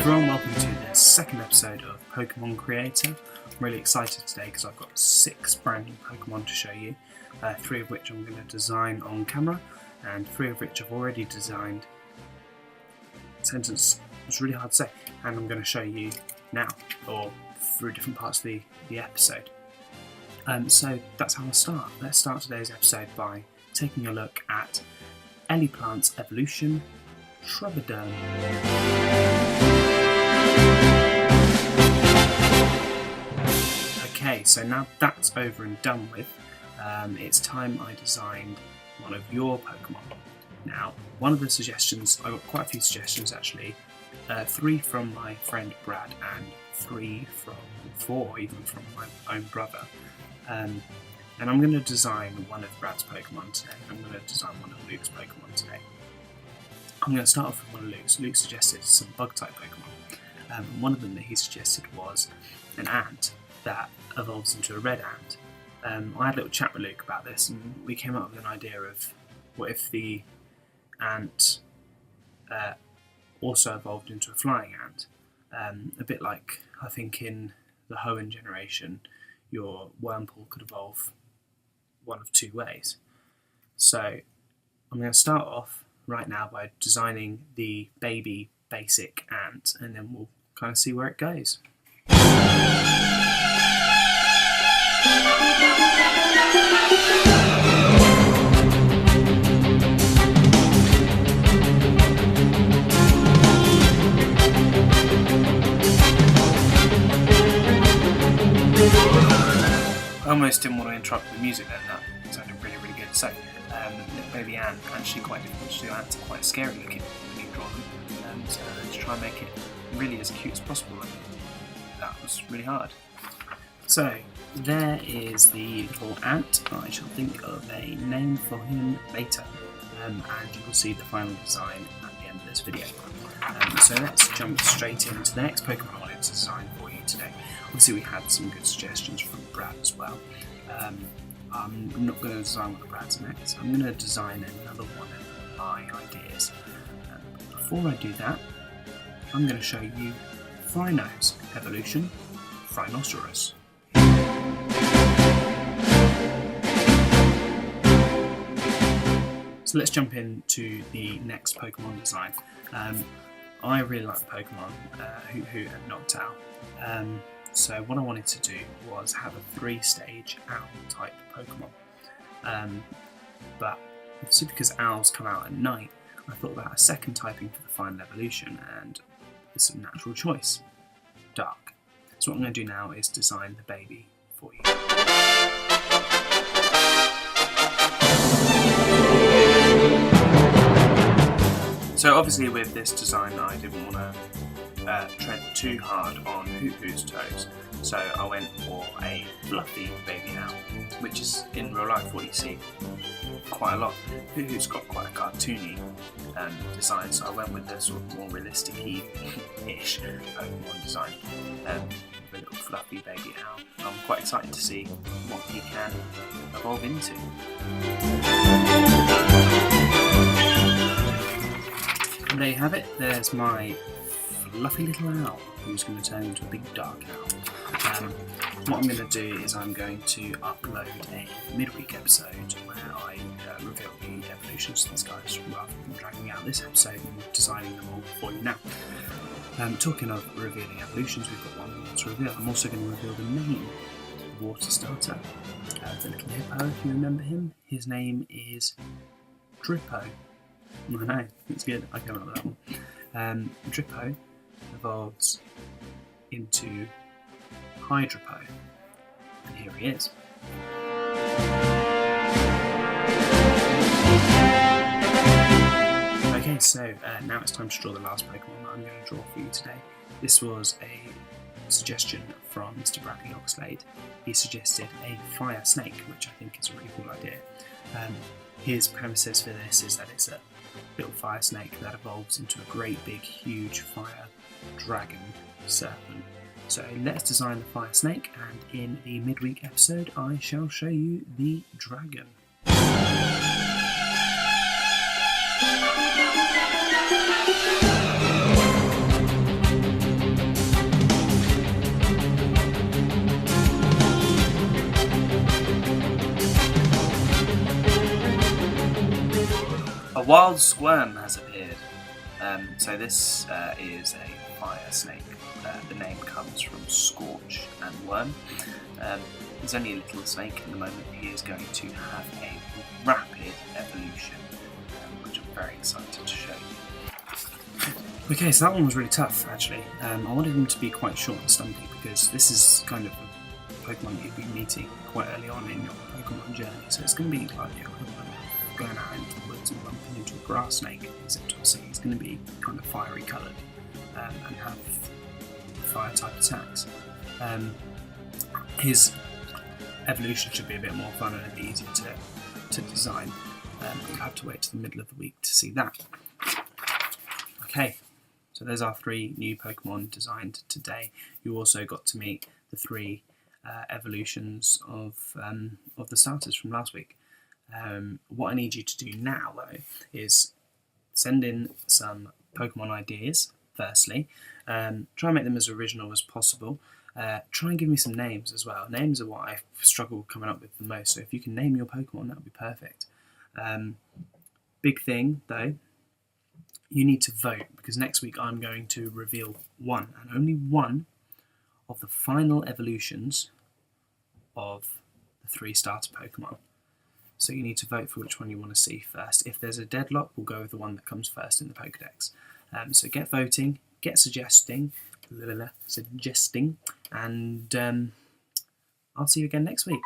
everyone, welcome to the second episode of Pokémon Creator. I'm really excited today because I've got 6 brand new Pokémon to show you, 3 of which I'm going to design on camera and 3 of which I've already designed. Sentence was really hard to say, and I'm going to show you now, or through different parts of the episode. So that's how I'll start. Let's start today's episode by taking a look at Eliplant's evolution, Shrubiderm. Okay, so now that's over and done with, it's time I designed one of your Pokemon. Now, one of the suggestions, I got quite a few suggestions actually, 3 from my friend Brad and 4 even from my own brother. And I'm going to design one of Brad's Pokemon today. I'm going to design one of Luke's Pokemon today. I'm going to start off with one of Luke's. Luke suggested some bug-type Pokemon. One of them that he suggested was an ant that evolves into a red ant. I had a little chat with Luke about this, and we came up with an idea of what if the ant also evolved into a flying ant. A bit like, I think, in the Hoenn generation, your Wurmple could evolve one of 2 ways. So I'm going to start off right now by designing the baby basic ant, and then we'll kind of see where it goes. I almost didn't want to interrupt the music then, that sounded really, really good. So, little baby ant, actually quite difficult to do. Ants are quite scary looking when you draw them, so let's try and make it really as cute as possible. And that was really hard. So, there is the little ant. I shall think of a name for him later, and you will see the final design at the end of this video. So let's jump straight into the next Pokemon I wanted to design for you today. Obviously we had some good suggestions from Brad as well. I'm not going to design one of Brad's next, I'm going to design another one of my ideas. Before I do that, I'm going to show you Fryno's evolution, Frynosaurus. So let's jump into the next Pokemon design. I really like the Pokemon Hoot and Noctowl. So what I wanted to do was have a 3-stage owl type Pokemon. But obviously because owls come out at night, I thought about a second typing for the final evolution, and it's a natural choice, dark. So what I'm going to do now is design the baby for you. So obviously with this design I didn't want to tread too hard on Hoot's toes, so I went for a fluffy baby owl, which is in real life what you see quite a lot. Hoot's got quite a cartoony design, so I went with the sort of more realistic-ish Pokemon design, with a little fluffy baby owl. I'm quite excited to see what he can evolve into. And there you have it, there's my fluffy little owl who's going to turn into a big dark owl. What I'm going to do is I'm going to upload a midweek episode where I reveal the evolutions of these guys rather than dragging out this episode and designing them all for you now. Talking of revealing evolutions, we've got one more to reveal. I'm also going to reveal the name of the water starter, the little hippo, if you remember him. His name is Hydroppo. I know, it's good, I came up with that one. Hydroppo evolves into Hydroppo, and here he is. Okay, so now it's time to draw the last Pokemon that I'm going to draw for you today. This was a suggestion from Mr. Bradley Oxlade. He suggested a fire snake, which I think is a really cool idea. His premises for this is that it's a little fire snake that evolves into a great big huge fire dragon serpent. So let's design the fire snake, and in the midweek episode I shall show you the dragon. wild squirm has appeared. So this is a fire snake. The name comes from scorch and worm. He's only a little snake at the moment. He is going to have a rapid evolution, which I'm very excited to show you. Okay, so that one was really tough actually. I wanted him to be quite short and stumpy because this is kind of a Pokemon that you've been meeting quite early on in your Pokemon journey. So it's going to be like the equivalent of going out into the woods and bumping into a grass snake, except obviously he's going to be kind of fiery coloured and have fire type attacks. His evolution should be a bit more fun and a bit easier to design. You'll have to wait to the middle of the week to see that. Okay, so there's our 3 new Pokemon designed today. You also got to meet the 3 evolutions of the starters from last week. What I need you to do now, though, is send in some Pokemon ideas, firstly. Try and make them as original as possible. Try and give me some names as well. Names are what I struggle coming up with the most, so if you can name your Pokemon, that would be perfect. Big thing, though, you need to vote, because next week I'm going to reveal one, and only one, of the final evolutions of the 3 starter Pokemon. So you need to vote for which one you want to see first. If there's a deadlock, we'll go with the one that comes first in the Pokedex. So get voting, get suggesting, and I'll see you again next week.